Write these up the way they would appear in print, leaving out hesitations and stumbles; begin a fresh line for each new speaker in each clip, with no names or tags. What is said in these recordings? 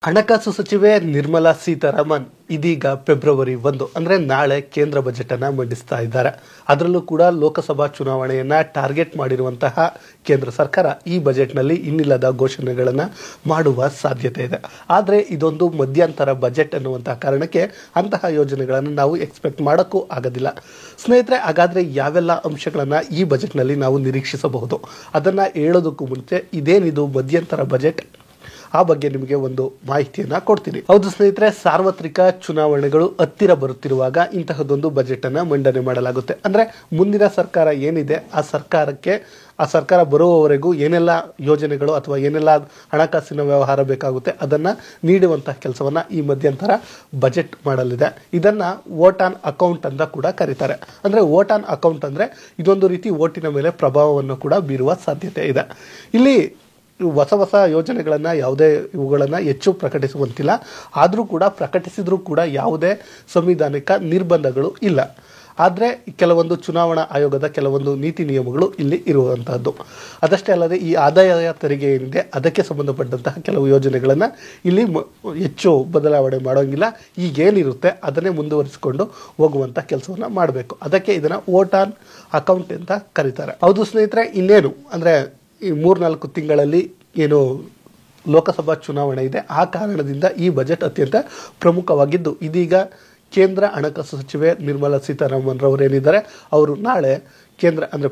ಹಣಕಾಸು ಸಚಿವೆ ನಿರ್ಮಲಾ ಸೀತಾರಾಮನ್ ಇದೀಗ ಫೆಬ್ರವರಿ 1 ಅಂದ್ರೆ ನಾಳೆ ಕೇಂದ್ರ ಬಜೆಟ್ ಅನ್ನು ಮಂಡಿಸ್ತಾ ಇದ್ದಾರೆ. ಅದರಲ್ಲೂ ಕೂಡ ಲೋಕಸಭಾ ಚುನಾವಣೆಯನ್ನ ಟಾರ್ಗೆಟ್ ಮಾಡಿರುವಂತಹ ಕೇಂದ್ರ ಸರ್ಕಾರ ಈ ಬಜೆಟ್ ನಲ್ಲಿ ಇನ್ನಿಲ್ಲದ ಘೋಷಣೆಗಳನ್ನು ಮಾಡುವ ಸಾಧ್ಯತೆ ಇದೆ. ಆದರೆ ಇದೊಂದು ಮಧ್ಯಂತರ ಬಜೆಟ್ ಅನ್ನುವಂತಹ ಕಾರಣಕ್ಕೆ ಅಂತಹ ಯೋಜನೆಗಳನ್ನು ನಾವು ಎಕ್ಸ್ಪೆಕ್ಟ್ ಮಾಡೋಕ್ಕೂ ಆಗೋದಿಲ್ಲ. ಸ್ನೇಹಿತರೆ, ಹಾಗಾದ್ರೆ ಯಾವೆಲ್ಲ ಅಂಶಗಳನ್ನು ಈ ಬಜೆಟ್ ನಲ್ಲಿ ನಾವು ನಿರೀಕ್ಷಿಸಬಹುದು ಅದನ್ನ ಹೇಳೋದಕ್ಕೂ ಮುಂಚೆ ಇದೇನಿದು ಮಧ್ಯಂತರ ಬಜೆಟ್ ಆ ಬಗ್ಗೆ ನಿಮಗೆ ಒಂದು ಮಾಹಿತಿಯನ್ನ ಕೊಡ್ತೀನಿ. ಹೌದು ಸ್ನೇಹಿತರೆ, ಸಾರ್ವತ್ರಿಕ ಚುನಾವಣೆಗಳು ಹತ್ತಿರ ಬರುತ್ತಿರುವಾಗ ಇಂತಹದೊಂದು ಬಜೆಟ್ ಅನ್ನ ಮಂಡನೆ ಮಾಡಲಾಗುತ್ತೆ. ಅಂದ್ರೆ ಮುಂದಿನ ಸರ್ಕಾರ ಏನಿದೆ ಆ ಸರ್ಕಾರ ಬರುವವರೆಗೂ ಏನೆಲ್ಲ ಯೋಜನೆಗಳು ಅಥವಾ ಏನೆಲ್ಲ ಹಣಕಾಸಿನ ವ್ಯವಹಾರ ಬೇಕಾಗುತ್ತೆ ಅದನ್ನ ನೀಡುವಂತಹ ಕೆಲಸವನ್ನ ಈ ಮಧ್ಯಂತರ ಬಜೆಟ್ ಮಾಡಲಿದೆ. ಇದನ್ನ ವೋಟ್ ಆನ್ ಅಕೌಂಟ್ ಅಂತ ಕೂಡ ಕರೀತಾರೆ. ಅಂದ್ರೆ ವೋಟ್ ಆನ್ ಅಕೌಂಟ್ ಅಂದ್ರೆ ಇದೊಂದು ರೀತಿ ವೋಟಿನ ಮೇಲೆ ಪ್ರಭಾವವನ್ನು ಕೂಡ ಬೀರುವ ಸಾಧ್ಯತೆ ಇದೆ. ಇಲ್ಲಿ ಹೊಸ ಯೋಜನೆಗಳನ್ನು ಇವುಗಳನ್ನು ಹೆಚ್ಚು ಪ್ರಕಟಿಸುವಂತಿಲ್ಲ. ಆದರೂ ಕೂಡ ಪ್ರಕಟಿಸಿದ್ರೂ ಕೂಡ ಯಾವುದೇ ಸಂವಿಧಾನಿಕ ನಿರ್ಬಂಧಗಳು ಇಲ್ಲ. ಆದರೆ ಕೆಲವೊಂದು ಚುನಾವಣಾ ಆಯೋಗದ ಕೆಲವೊಂದು ನೀತಿ ನಿಯಮಗಳು ಇಲ್ಲಿ ಇರುವಂತಹದ್ದು. ಅದಷ್ಟೇ ಅಲ್ಲದೆ ಈ ಆದಾಯ ತೆರಿಗೆ ಏನಿದೆ ಅದಕ್ಕೆ ಸಂಬಂಧಪಟ್ಟಂತಹ ಕೆಲವು ಯೋಜನೆಗಳನ್ನು ಇಲ್ಲಿ ಹೆಚ್ಚು ಬದಲಾವಣೆ ಮಾಡೋಂಗಿಲ್ಲ. ಈಗೇನಿರುತ್ತೆ ಅದನ್ನೇ ಮುಂದುವರಿಸಿಕೊಂಡು ಹೋಗುವಂಥ ಕೆಲಸವನ್ನು ಮಾಡಬೇಕು. ಅದಕ್ಕೆ ಇದನ್ನು ವೋಟ್ ಆನ್ ಅಕೌಂಟ್ ಅಂತ ಕರೀತಾರೆ. ಹೌದು ಸ್ನೇಹಿತರೆ, ಇನ್ನೇನು ಅಂದರೆ ಈ 3-4 ತಿಂಗಳಲ್ಲಿ ಏನು ಲೋಕಸಭಾ ಚುನಾವಣೆ ಇದೆ, ಆ ಕಾರಣದಿಂದ ಈ ಬಜೆಟ್ ಅತ್ಯಂತ ಪ್ರಮುಖವಾಗಿದ್ದು ಇದೀಗ ಕೇಂದ್ರ ಹಣಕಾಸು ಸಚಿವೆ ನಿರ್ಮಲಾ ಸೀತಾರಾಮನ್ ರವರೇನಿದ್ದಾರೆ ಅವರು ನಾಳೆ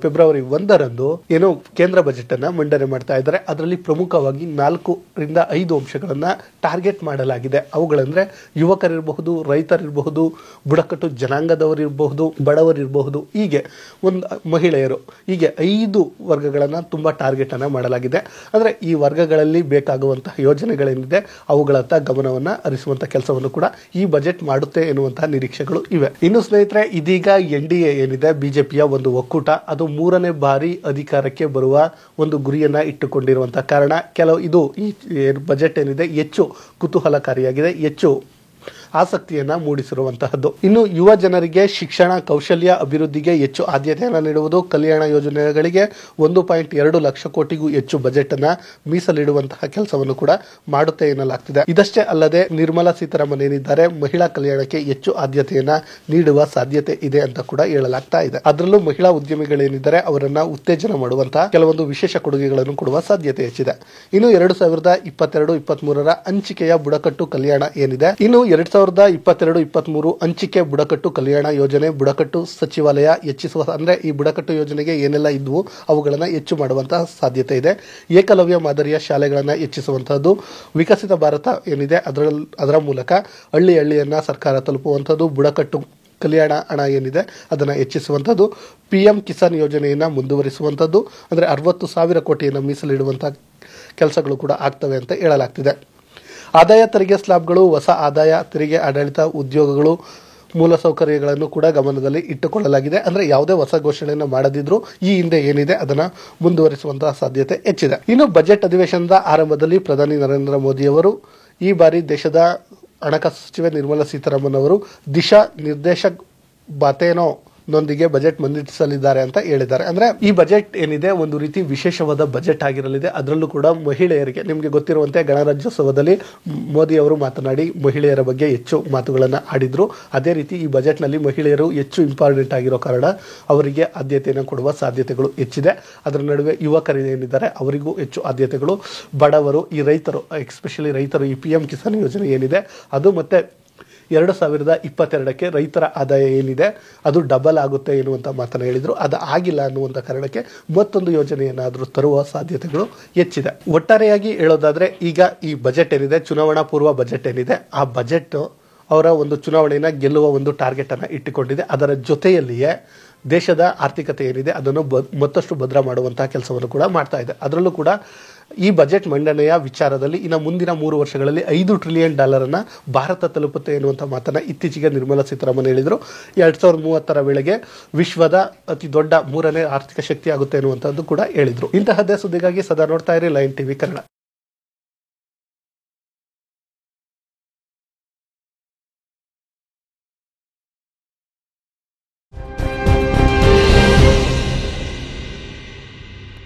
ಫೆಬ್ರವರಿ 1ರಂದು ಏನೋ ಕೇಂದ್ರ ಬಜೆಟ್ ಅನ್ನ ಮಂಡನೆ ಮಾಡ್ತಾ ಇದ್ದಾರೆ. ಅದರಲ್ಲಿ ಪ್ರಮುಖವಾಗಿ 4-5 ಅಂಶಗಳನ್ನ ಟಾರ್ಗೆಟ್ ಮಾಡಲಾಗಿದೆ. ಅವುಗಳಂದ್ರೆ ಯುವಕರಿರಬಹುದು, ರೈತರಿರಬಹುದು, ಬುಡಕಟ್ಟು ಜನಾಂಗದವರಿರಬಹುದು, ಬಡವರಿರಬಹುದು, ಹೀಗೆ ಮಹಿಳೆಯರು, ಹೀಗೆ 5 ವರ್ಗಗಳನ್ನ ತುಂಬಾ ಟಾರ್ಗೆಟ್ ಅನ್ನ ಮಾಡಲಾಗಿದೆ. ಅಂದ್ರೆ ಈ ವರ್ಗಗಳಲ್ಲಿ ಬೇಕಾಗುವಂತಹ ಯೋಜನೆಗಳೇನಿದೆ ಅವುಗಳತ್ತ ಗಮನವನ್ನ ಹರಿಸುವಂತಹ ಕೆಲಸವನ್ನು ಕೂಡ ಈ ಬಜೆಟ್ ಮಾಡುತ್ತೆ ಎನ್ನುವಂತಹ ನಿರೀಕ್ಷೆಗಳು ಇವೆ. ಇನ್ನು ಸ್ನೇಹಿತರೆ, ಇದೀಗ NDA ಏನಿದೆ ಬಿಜೆಪಿಯ ಒಂದು ಒಕ್ಕೂಟ, ಅದು 3ನೇ ಬಾರಿ ಅಧಿಕಾರಕ್ಕೆ ಬರುವ ಒಂದು ಗುರಿಯನ್ನ ಇಟ್ಟುಕೊಂಡಿರುವಂತಹ ಕಾರಣ ಇದು ಈ ಬಜೆಟ್ ಏನಿದೆ ಹೆಚ್ಚು ಕುತೂಹಲಕಾರಿಯಾಗಿದೆ, ಹೆಚ್ಚು ಆಸಕ್ತಿಯನ್ನ ಮೂಡಿಸಿರುವಂತಹದ್ದು. ಇನ್ನು ಯುವ ಜನರಿಗೆ ಶಿಕ್ಷಣ ಕೌಶಲ್ಯ ಅಭಿವೃದ್ಧಿಗೆ ಹೆಚ್ಚು ಆದ್ಯತೆಯನ್ನು ನೀಡುವುದು, ಕಲ್ಯಾಣ ಯೋಜನೆಗಳಿಗೆ 1.2 ಲಕ್ಷ ಕೋಟಿಗೂ ಹೆಚ್ಚು ಬಜೆಟ್ ಅನ್ನ ಮೀಸಲಿಡುವಂತಹ ಕೆಲಸವನ್ನು ಕೂಡ ಮಾಡುತ್ತೆ ಎನ್ನಲಾಗ್ತಿದೆ. ಇದಷ್ಟೇ ಅಲ್ಲದೆ ನಿರ್ಮಲಾ ಸೀತಾರಾಮನ್ ಏನಿದ್ದಾರೆ ಮಹಿಳಾ ಕಲ್ಯಾಣಕ್ಕೆ ಹೆಚ್ಚು ಆದ್ಯತೆಯನ್ನ ನೀಡುವ ಸಾಧ್ಯತೆ ಇದೆ ಅಂತ ಕೂಡ ಹೇಳಲಾಗ್ತಾ ಇದೆ. ಅದರಲ್ಲೂ ಮಹಿಳಾ ಉದ್ಯಮಿಗಳೇನಿದ್ದಾರೆ ಅವರನ್ನ ಉತ್ತೇಜನ ಮಾಡುವಂತಹ ಕೆಲವೊಂದು ವಿಶೇಷ ಕೊಡುಗೆಗಳನ್ನು ಕೊಡುವ ಸಾಧ್ಯತೆ ಹೆಚ್ಚಿದೆ. ಇನ್ನು 2022-23 ಹಂಚಿಕೆಯ ಬುಡಕಟ್ಟು ಕಲ್ಯಾಣ ಏನಿದೆ, ಇನ್ನು 2022-23 ಹಂಚಿಕೆ ಬುಡಕಟ್ಟು ಕಲ್ಯಾಣ ಯೋಜನೆ, ಬುಡಕಟ್ಟು ಸಚಿವಾಲಯ ಹೆಚ್ಚಿಸುವ, ಅಂದ್ರೆ ಈ ಬುಡಕಟ್ಟು ಯೋಜನೆಗೆ ಏನೆಲ್ಲ ಇದ್ವು ಅವುಗಳನ್ನ ಹೆಚ್ಚು ಮಾಡುವಂತಹ ಸಾಧ್ಯತೆ ಇದೆ. ಏಕಲವ್ಯ ಮಾದರಿಯ ಶಾಲೆಗಳನ್ನ ಹೆಚ್ಚಿಸುವಂತಹದ್ದು, ವಿಕಸಿತ ಭಾರತ ಏನಿದೆ ಅದರ ಮೂಲಕ ಹಳ್ಳಿಯನ್ನ ಸರ್ಕಾರ ತಲುಪುವಂಥದ್ದು, ಬುಡಕಟ್ಟು ಕಲ್ಯಾಣ ಹಣ ಏನಿದೆ ಅದನ್ನು ಹೆಚ್ಚಿಸುವಂಥದ್ದು, PM ಕಿಸಾನ್ ಯೋಜನೆಯನ್ನು ಮುಂದುವರಿಸುವಂಥದ್ದು, ಅಂದರೆ 60,000 ಕೋಟಿಯನ್ನು ಮೀಸಲಿಡುವಂತಹ ಕೆಲಸಗಳು ಕೂಡ ಆಗ್ತವೆ ಅಂತ ಹೇಳಲಾಗ್ತಿದೆ. ಆದಾಯ ತೆರಿಗೆ ಸ್ಲಾಬ್ಗಳು, ಹೊಸ ಆದಾಯ ತೆರಿಗೆ ಆಡಳಿತ, ಉದ್ಯೋಗಗಳು, ಮೂಲಸೌಕರ್ಯಗಳನ್ನು ಕೂಡ ಗಮನದಲ್ಲಿ ಇಟ್ಟುಕೊಳ್ಳಲಾಗಿದೆ. ಅಂದರೆ ಯಾವುದೇ ಹೊಸ ಘೋಷಣೆಯನ್ನು ಮಾಡದಿದ್ರೂ ಈ ಹಿಂದೆ ಏನಿದೆ ಅದನ್ನು ಮುಂದುವರಿಸುವಂತಹ ಸಾಧ್ಯತೆ ಹೆಚ್ಚಿದೆ. ಇನ್ನು ಬಜೆಟ್ ಅಧಿವೇಶನದ ಆರಂಭದಲ್ಲಿ ಪ್ರಧಾನಿ ನರೇಂದ್ರ ಮೋದಿ ಅವರು ಈ ಬಾರಿ ದೇಶದ ಹಣಕಾಸು ಸಚಿವೆ ನಿರ್ಮಲಾ ಸೀತಾರಾಮನ್ ಅವರು ದಿಶಾ ನಿರ್ದೇಶಕ್ ಬಾತೇನೋ ನೊಂದಿಗೆ ಬಜೆಟ್ ಮಂಡಿಸಲಿದ್ದಾರೆ ಅಂತ ಹೇಳಿದ್ದಾರೆ. ಅಂದ್ರೆ ಈ ಬಜೆಟ್ ಏನಿದೆ ಒಂದು ರೀತಿ ವಿಶೇಷವಾದ ಬಜೆಟ್ ಆಗಿರಲಿದೆ. ಅದರಲ್ಲೂ ಕೂಡ ಮಹಿಳೆಯರಿಗೆ, ನಿಮಗೆ ಗೊತ್ತಿರುವಂತೆ ಗಣರಾಜ್ಯೋತ್ಸವದಲ್ಲಿ ಮೋದಿ ಅವರು ಮಾತನಾಡಿ ಮಹಿಳೆಯರ ಬಗ್ಗೆ ಹೆಚ್ಚು ಮಾತುಗಳನ್ನು ಆಡಿದ್ರು. ಅದೇ ರೀತಿ ಈ ಬಜೆಟ್ ನಲ್ಲಿ ಮಹಿಳೆಯರು ಹೆಚ್ಚು ಇಂಪಾರ್ಟೆಂಟ್ ಆಗಿರೋ ಕಾರಣ ಅವರಿಗೆ ಆದ್ಯತೆಯನ್ನು ಕೊಡುವ ಸಾಧ್ಯತೆಗಳು ಹೆಚ್ಚಿದೆ. ಅದರ ನಡುವೆ ಯುವಕರು ಏನಿದ್ದಾರೆ ಅವರಿಗೂ ಹೆಚ್ಚು ಆದ್ಯತೆಗಳು, ಬಡವರು, ಈ ರೈತರು, ಎಸ್ಪೆಷಲಿ ರೈತರು, ಈ PM ಕಿಸಾನ್ ಯೋಜನೆ ಏನಿದೆ ಅದು ಮತ್ತೆ 2022ಕ್ಕೆ ರೈತರ ಆದಾಯ ಏನಿದೆ ಅದು ಡಬಲ್ ಆಗುತ್ತೆ ಎನ್ನುವಂಥ ಮಾತನ್ನು ಹೇಳಿದ್ರು. ಅದು ಆಗಿಲ್ಲ ಅನ್ನುವಂಥ ಕಾರಣಕ್ಕೆ ಮತ್ತೊಂದು ಯೋಜನೆಯನ್ನಾದರೂ ತರುವ ಸಾಧ್ಯತೆಗಳು ಹೆಚ್ಚಿದೆ. ಒಟ್ಟಾರೆಯಾಗಿ ಹೇಳೋದಾದ್ರೆ ಈಗ ಈ ಬಜೆಟ್ ಏನಿದೆ, ಚುನಾವಣಾ ಪೂರ್ವ ಬಜೆಟ್ ಏನಿದೆ, ಆ ಬಜೆಟ್ ಅವರ ಒಂದು ಚುನಾವಣೆಯನ್ನು ಗೆಲ್ಲುವ ಒಂದು ಟಾರ್ಗೆಟ್ ಅನ್ನು ಇಟ್ಟುಕೊಂಡಿದೆ. ಅದರ ಜೊತೆಯಲ್ಲಿಯೇ ದೇಶದ ಆರ್ಥಿಕತೆ ಏನಿದೆ ಅದನ್ನು ಮತ್ತಷ್ಟು ಭದ್ರ ಮಾಡುವಂತಹ ಕೆಲಸವನ್ನು ಕೂಡ ಮಾಡ್ತಾ ಇದೆ. ಅದರಲ್ಲೂ ಕೂಡ ಈ ಬಜೆಟ್ ಮಂಡನೆಯ ವಿಚಾರದಲ್ಲಿ ಇನ್ನು ಮುಂದಿನ 3 ವರ್ಷಗಳಲ್ಲಿ $5 ಟ್ರಿಲಿಯನ್ ಅನ್ನ ಭಾರತ ತಲುಪುತ್ತೆ ಎನ್ನುವಂಥ ಮಾತನ್ನ ಇತ್ತೀಚೆಗೆ ನಿರ್ಮಲಾ ಸೀತಾರಾಮನ್ ಹೇಳಿದರು. 2030ರ ವೇಳೆಗೆ ವಿಶ್ವದ ಅತಿ ದೊಡ್ಡ 3ನೇ ಆರ್ಥಿಕ ಶಕ್ತಿ ಆಗುತ್ತೆ ಎನ್ನುವಂಥದ್ದು ಕೂಡ ಹೇಳಿದ್ರು. ಇಂತಹದ್ದೇ ಸುದ್ದಿಗಾಗಿ ಸದಾ ನೋಡ್ತಾ ಇರಿ ಲೈನ್ TV ಕನ್ನಡ.